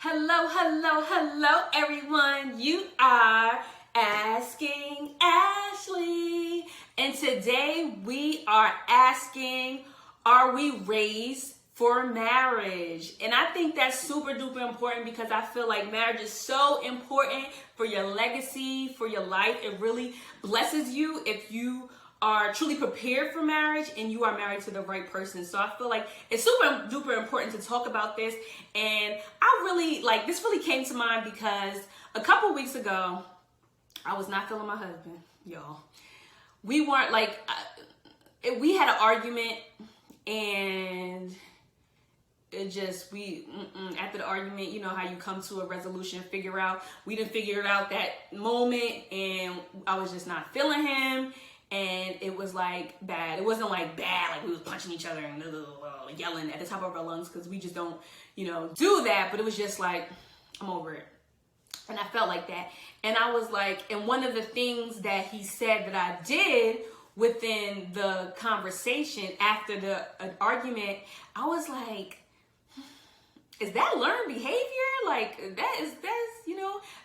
Hello, hello, hello, everyone. You are asking Ashley. And today we are asking, are we raised for marriage? And I think that's super duper important because I feel like marriage is so important for your legacy, for your life. It really blesses you if you are truly prepared for marriage and you are married to the right person. So I feel like it's super duper important to talk about this. And this really came to mind because a couple weeks ago, I was not feeling my husband, y'all. We weren't we had an argument and after the argument, you know how you come to a resolution, we didn't figure it out that moment, and I was just not feeling him. And it was like bad. It wasn't like bad, like we was punching each other and yelling at the top of our lungs, because we just don't, do that. But it was just like, I'm over it. And I felt like that. And I was like, and one of the things that he said that I did within the conversation after the argument, I was like, is that learned behavior? Like that's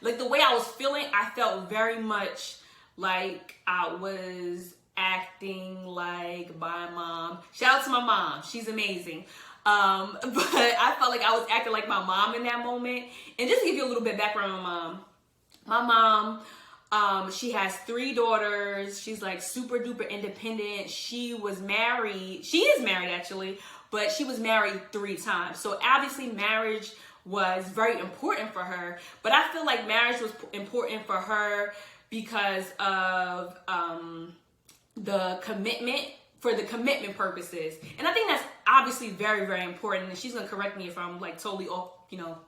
like the way I was feeling, I felt very much like I was acting like my mom. Shout out to my mom. She's amazing. But I felt like I was acting like my mom in that moment. And just to give you a little bit of background on my mom, she has 3 daughters. She's like super duper independent. She is married actually, but she was married 3 times. So obviously marriage was very important for her. But I feel like marriage was important for her because of the commitment, for the commitment purposes. And I think that's obviously very, very important. And she's going to correct me if I'm like totally off,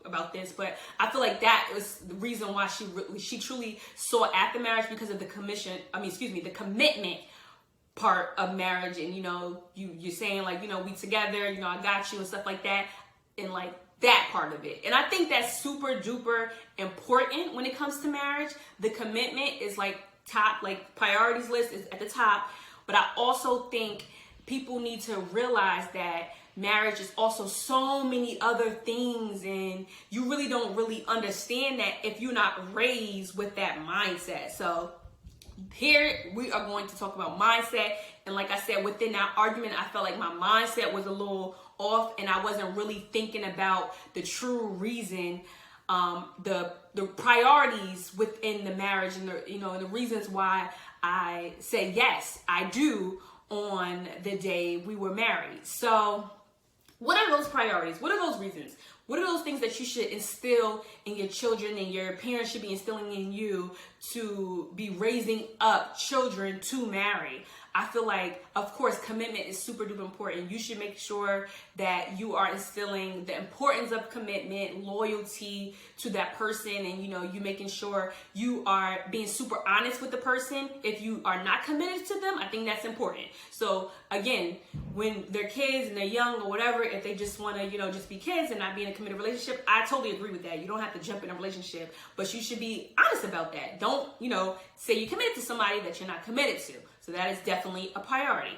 about this. But I feel like that was the reason why she truly sought after marriage, because of the the commitment part of marriage. And, you're saying like, we together, I got you and stuff like that. And like, that part of it. And I think that's super duper important when it comes to marriage. The commitment is like top, like priorities list is at the top. But I also think people need to realize that marriage is also so many other things, and you really don't really understand that if you're not raised with that mindset. So here we are going to talk about mindset. And like I said, within that argument, I felt like my mindset was a little off, and I wasn't really thinking about the true reason, the priorities within the marriage, and the reasons why I said yes, I do on the day we were married. So what are those priorities? What are those reasons? What are those things that you should instill in your children and your parents should be instilling in you to be raising up children to marry? I feel like, of course, commitment is super duper important. You should make sure that you are instilling the importance of commitment, loyalty to that person, and you making sure you are being super honest with the person. If you are not committed to them, I think that's important. So again, when they're kids and they're young or whatever, if they just want to, just be kids and not be in a committed relationship, I totally agree with that. You don't have to jump in a relationship, but you should be honest about that. Don't, say you're committed to somebody that you're not committed to. So that is definitely a priority.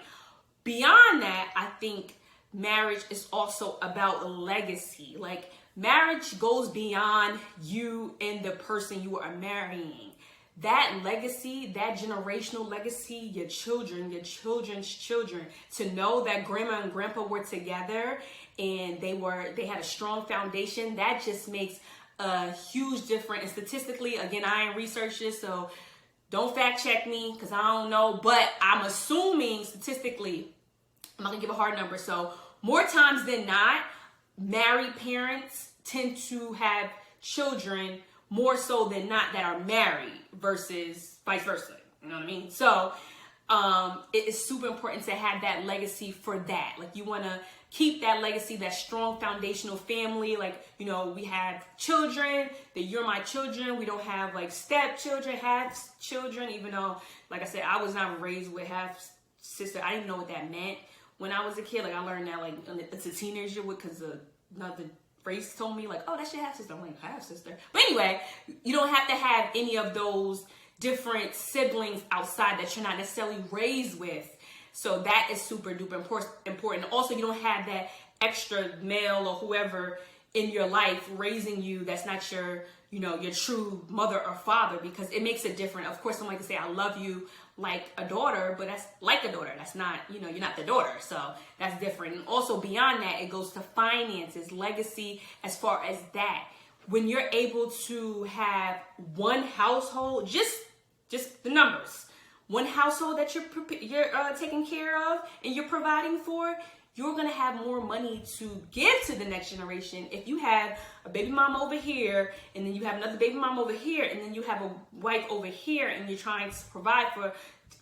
Beyond that, I think marriage is also about legacy. Like marriage goes beyond you and the person you are marrying. That legacy, that generational legacy, your children, your children's children, to know that grandma and grandpa were together and they had a strong foundation, that just makes a huge difference. And statistically, again, I ain't researched this, so don't fact check me because I don't know, but I'm assuming statistically, I'm not gonna give a hard number. So more times than not, married parents tend to have children more so than not that are married versus vice versa. You know what I mean? So it is super important to have that legacy for that. Like you want to keep that legacy, that strong foundational family. Like, we have children, that you're my children. We don't have like stepchildren, half children, even though, like I said, I was not raised with half sister. I didn't know what that meant when I was a kid. Like I learned that like it's a teenager because another race told me like, oh, that's your half sister. I'm like, half sister. But anyway, you don't have to have any of those different siblings outside that you're not necessarily raised with. So that is super duper important. Also, you don't have that extra male or whoever in your life raising you that's not your, you know, your true mother or father, because it makes it different. Of course, someone can say, I love you like a daughter, but that's like a daughter. That's not, you know, you're not the daughter. So that's different. And also beyond that, it goes to finances, legacy, as far as that. When you're able to have one household, just the numbers, one household that you're taking care of and you're providing for, you're going to have more money to give to the next generation. If you have a baby mama over here, and then you have another baby mama over here, and then you have a wife over here, and you're trying to provide for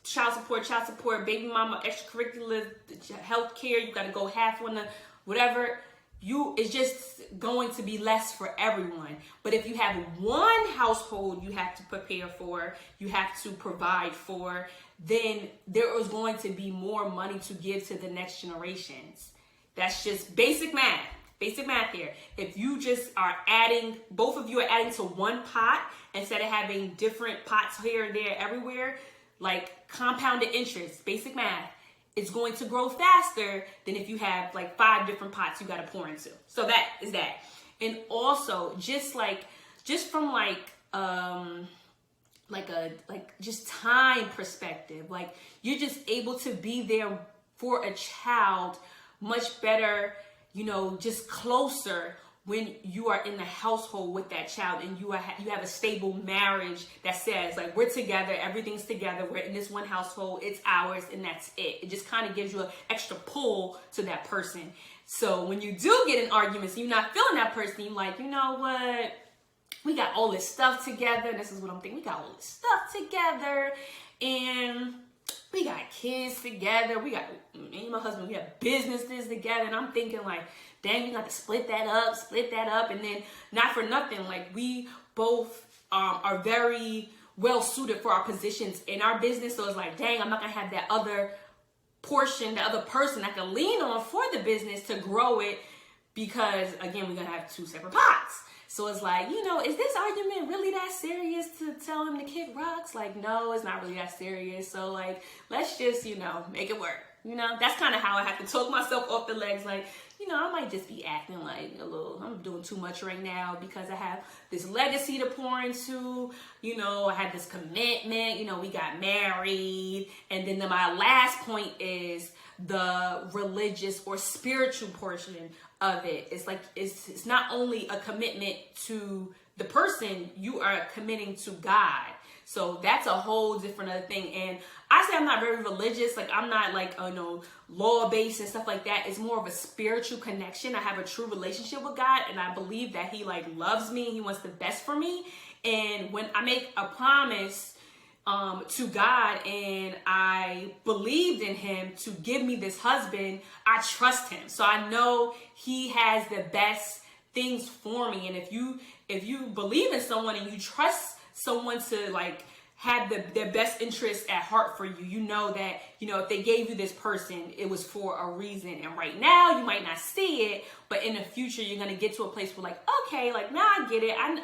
child support, baby mama, extracurricular, health care, you got to go half on the whatever. It's just going to be less for everyone. But if you have one household you have to prepare for, you have to provide for, then there is going to be more money to give to the next generations. That's just basic math here. If you just are adding, both of you are adding to one pot instead of having different pots here, there, everywhere, like compounded interest, basic math, it's going to grow faster than if you have like 5 different pots you got to pour into. So that is that. And also just from just time perspective, like you're just able to be there for a child much better, you know, just closer when you are in the household with that child, and you have a stable marriage that says like, we're together, everything's together, we're in this one household, it's ours, and that's it. It just kind of gives you an extra pull to that person. So when you do get in arguments and you're not feeling that person, you're like, you know what? We got all this stuff together. This is what I'm thinking. We got all this stuff together, and we got kids together. We got, me and my husband, we have businesses together. And I'm thinking like, dang, we got to split that up. And then not for nothing, like we both are very well suited for our positions in our business. So it's like, dang, I'm not going to have that other portion, the other person I can lean on for the business to grow it, because again, we're going to have 2 separate pots. So it's like, you know, is this argument really that serious to tell him to kick rocks? Like, no, it's not really that serious. So like, let's just, you know, make it work. You know, that's kind of how I have to talk myself off the legs. Like, you know, I might just be acting like I'm doing too much right now because I have this legacy to pour into. You know, I had this commitment, you know, we got married. And then my last point is the religious or spiritual portion of it. It's like, it's not only a commitment to the person, you are committing to God. So that's a whole different other thing. And I say I'm not very religious. Like, I'm not like, law-based and stuff like that. It's more of a spiritual connection. I have a true relationship with God, and I believe that he like loves me. He wants the best for me. And when I make a promise to God and I believed in him to give me this husband, I trust him. So I know he has the best things for me. And if you believe in someone and you trust someone to like have their best interest at heart for you, you know that, you know, if they gave you this person, it was for a reason. And right now you might not see it, but in the future you're gonna get to a place where like, okay, like now I get it. I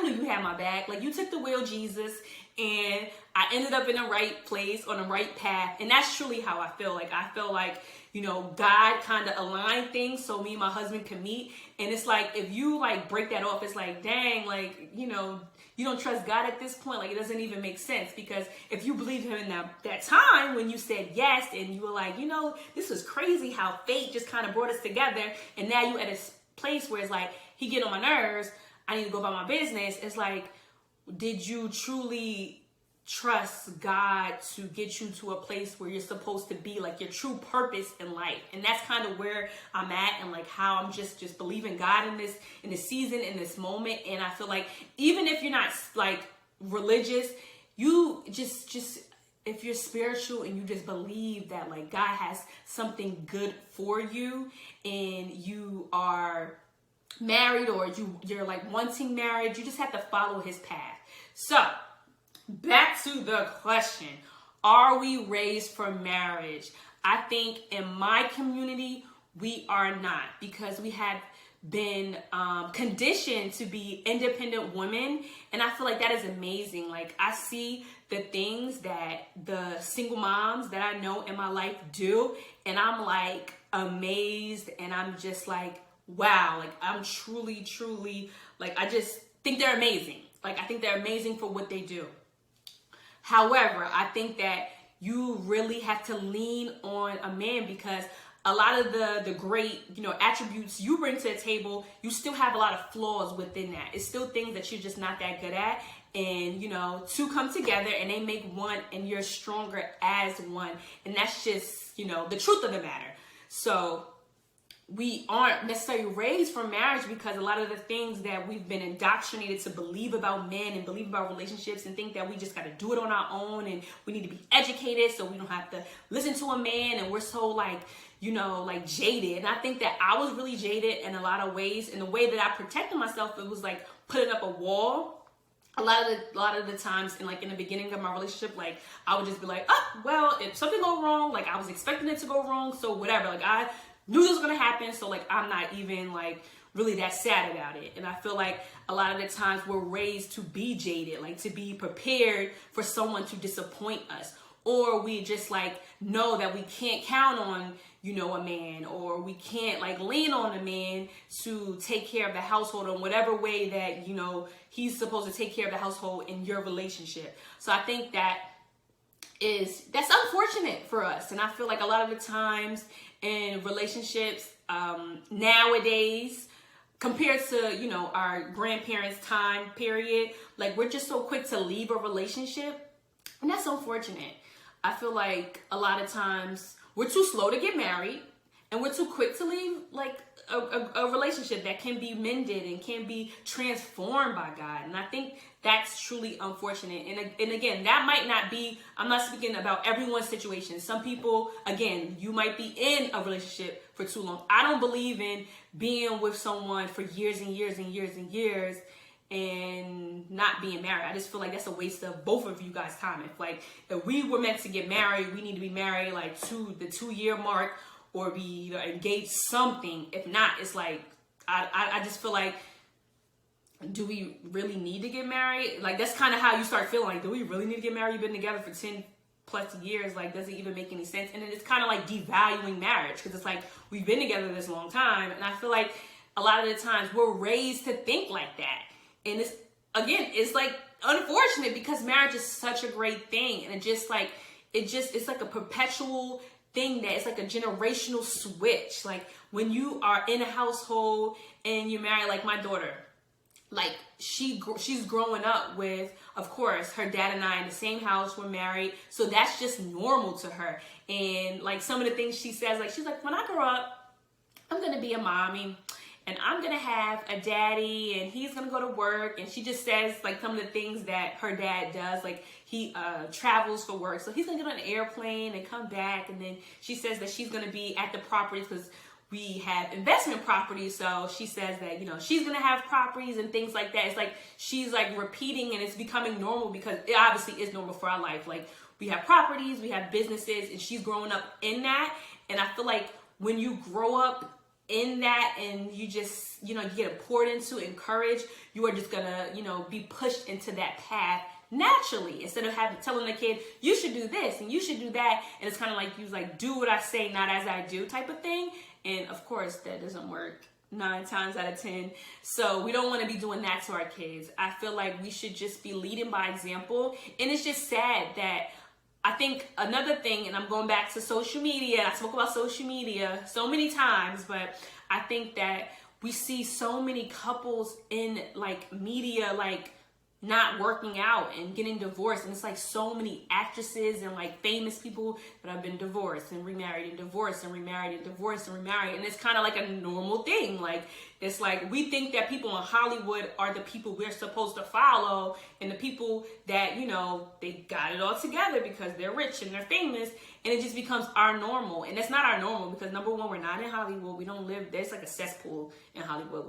knew you had my back. Like, you took the wheel, Jesus, and I ended up in the right place on the right path. And that's truly how I feel. Like, I feel like, you know, God kind of aligned things so me and my husband can meet. And it's like, if you like break that off, it's like, dang, like, you know, you don't trust God at this point. Like, it doesn't even make sense, because if you believed him in that time when you said yes, and you were like, you know, this was crazy how fate just kind of brought us together. And now you at a place where it's like, he get on my nerves, I need to go about my business. It's like, did you truly trust God to get you to a place where you're supposed to be, like your true purpose in life? And that's kind of where I'm at, and like how I'm just believing God in this season, in this moment. And I feel like even if you're not like religious, you just if you're spiritual and you just believe that like God has something good for you, and you are married or you're like wanting marriage, you just have to follow his path. So back to the question, are we raised for marriage? I think in my community, we are not, because we have been conditioned to be independent women. And I feel like that is amazing. Like, I see the things that the single moms that I know in my life do, and I'm like amazed, and I'm just like, wow, like I'm truly, like I just think they're amazing. Like I think they're amazing for what they do. However, I think that you really have to lean on a man, because a lot of the great, attributes you bring to the table, you still have a lot of flaws within that. It's still things that you're just not that good at. And, two come together and they make one, and you're stronger as one. And that's just, the truth of the matter. So we aren't necessarily raised for marriage, because a lot of the things that we've been indoctrinated to believe about men and believe about relationships, and think that we just got to do it on our own, and we need to be educated so we don't have to listen to a man, and we're so like jaded. And I think that I was really jaded in a lot of ways. And the way that I protected myself, it was like putting up a wall. A lot of the times in the beginning of my relationship, like I would just be like, oh, well, if something go wrong, like I was expecting it to go wrong, so whatever. Like I knew this was gonna happen, so like I'm not even like really that sad about it. And I feel like a lot of the times we're raised to be jaded, like to be prepared for someone to disappoint us, or we just like know that we can't count on a man, or we can't like lean on a man to take care of the household in whatever way that he's supposed to take care of the household in your relationship. So I think that's unfortunate for us. And I feel like a lot of the times in relationships nowadays, compared to our grandparents' time period, like we're just so quick to leave a relationship, and that's unfortunate. I feel like a lot of times we're too slow to get married, and we're too quick to leave like a relationship that can be mended and can be transformed by God. And I think that's truly unfortunate. And again, that might not be, I'm not speaking about everyone's situation. Some people, again, you might be in a relationship for too long. I don't believe in being with someone for years and years and years and years and not being married. I just feel like that's a waste of both of you guys' time. If we were meant to get married, we need to be married like to the 2-year mark, or be engaged something. If not, it's like I just feel like, do we really need to get married? Like that's kind of how you start feeling like, do we really need to get married? You've been together for 10 plus years. Like, does it even make any sense? And then it's kind of like devaluing marriage, because it's like we've been together this long time, and I feel like a lot of the times we're raised to think like that. And it's like unfortunate, because marriage is such a great thing, and it's like a perpetual thing that it's like a generational switch. Like when you are in a household and you're married, like my daughter, like she's growing up with, of course, her dad and I in the same house, we're married, so that's just normal to her. And like some of the things she says, like she's like, when I grow up, I'm gonna be a mommy, and I'm gonna have a daddy, and he's gonna go to work. And she just says like some of the things that her dad does. Like he travels for work, so he's gonna get on an airplane and come back. And then she says that she's gonna be at the properties, because we have investment properties. So she says that she's gonna have properties and things like that. It's like she's like repeating, and it's becoming normal, because it obviously is normal for our life. Like we have properties, we have businesses, and she's growing up in that. And I feel like when you grow up in that, and you just you get poured into, encouraged, you are just gonna be pushed into that path naturally, instead of telling the kid you should do this and you should do that. And it's kind of like you like, do what I say, not as I do type of thing. And of course that doesn't work 9 times out of 10. So we don't want to be doing that to our kids. I feel like we should just be leading by example. And it's just sad that I think another thing, and I'm going back to social media, I spoke about social media so many times, but I think that we see so many couples in like media, like not working out and getting divorced. And it's like so many actresses and like famous people that have been divorced and remarried and divorced and remarried and divorced and remarried. And it's kind of like a normal thing. Like, it's like we think that people in Hollywood are the people we're supposed to follow, and the people that, they got it all together because they're rich and they're famous. And it just becomes our normal. And that's not our normal, because number one, we're not in Hollywood. We don't live, there's like a cesspool in Hollywood,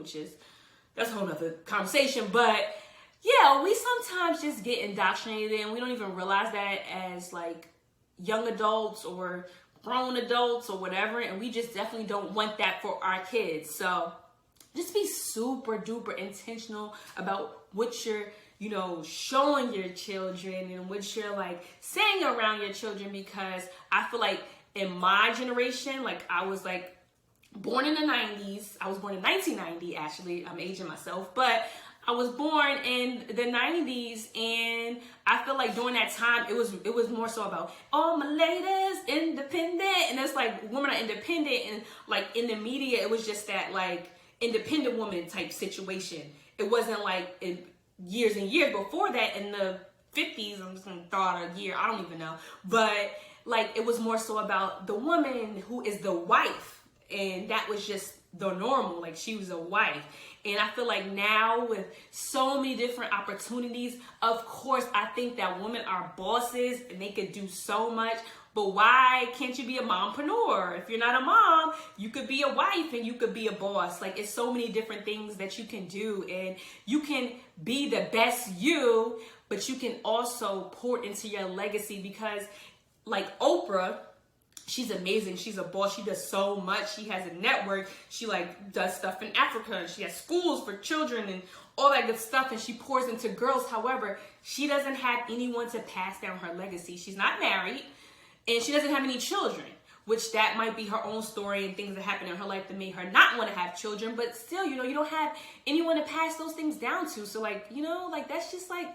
that's a whole nother conversation. But yeah, we sometimes just get indoctrinated, and we don't even realize that as like young adults or grown adults or whatever. And we just definitely don't want that for our kids. So just be super duper intentional about what you're, showing your children and what you're like saying around your children. Because I feel like in my generation, like I was like born in the 90s. I was born in 1990, actually. I'm aging myself, but I was born in the 90s, and I feel like during that time, it was more so about, oh, my ladies, independent, and it's like women are independent, and like in the media, it was just that like independent woman type situation. It wasn't like years and years before that in the 50s. I'm just gonna throw out a year, I don't even know, but like it was more so about the woman who is the wife, and that was just the normal, like she was a wife. And I feel like now with so many different opportunities, of course, I think that women are bosses and they could do so much. But why can't you be a mompreneur? If you're not a mom, you could be a wife and you could be a boss. Like it's so many different things that you can do, and you can be the best you, but you can also pour into your legacy, because like Oprah, she's amazing. She's a boss. She does so much. She has a network. She like does stuff in Africa, and she has schools for children and all that good stuff, and she pours into girls. However, she doesn't have anyone to pass down her legacy. She's not married, and she doesn't have any children, which that might be her own story and things that happened in her life that made her not want to have children. But still, you know, you don't have anyone to pass those things down to. So like, you know, like that's just like,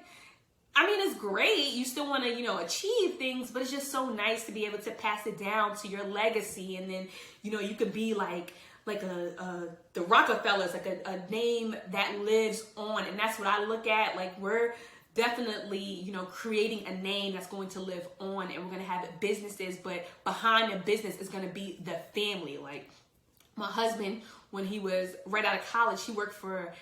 I mean, it's great. You still want to, you know, achieve things, but it's just so nice to be able to pass it down to your legacy. And then, you know, you could be like the Rockefellers, like a name that lives on. And that's what I look at. Like we're definitely, you know, creating a name that's going to live on, and we're going to have businesses, but behind the business is going to be the family. Like my husband, when he was right out of college, he worked for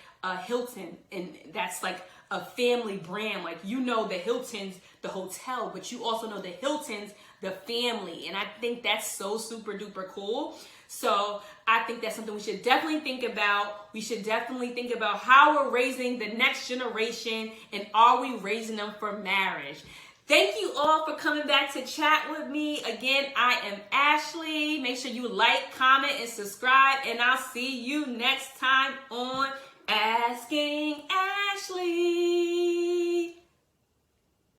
Hilton, and that's like a family brand. Like, you know, the Hiltons, the hotel, but you also know the Hiltons, the family. And I think that's so super duper cool. So I think that's something we should definitely think about. We should definitely think about how we're raising the next generation, and are we raising them for marriage? Thank you all for coming back to chat with me. Again, I am Ashley. Make sure you like, comment, and subscribe, and I'll see you next time on